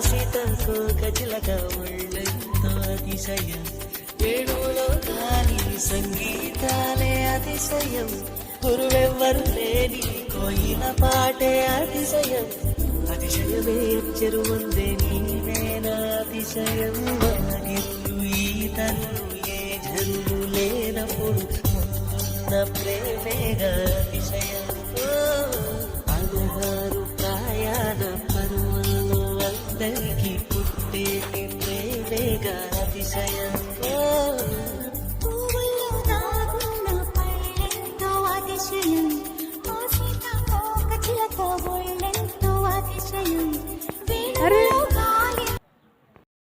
సీతకోక చిలక ఒళ్ళెంతో అతిశయం వేణువులో గాలి సంగీతాలే అతిశయం గురువెవ్వరు లేని కోయిల పాటే అతిశయం అతిశయమే చెరువుందే నీవేనా అతిశయం వాగిల్లు ఈతలు ఏ జల్లు లేనప్పుడు ముందున్న ప్రేమేగా అతిశయం పదహారు ప్రయాణ పరువల్లో అందరికీ పుట్టేటి ప్రేమేగా అతిశయం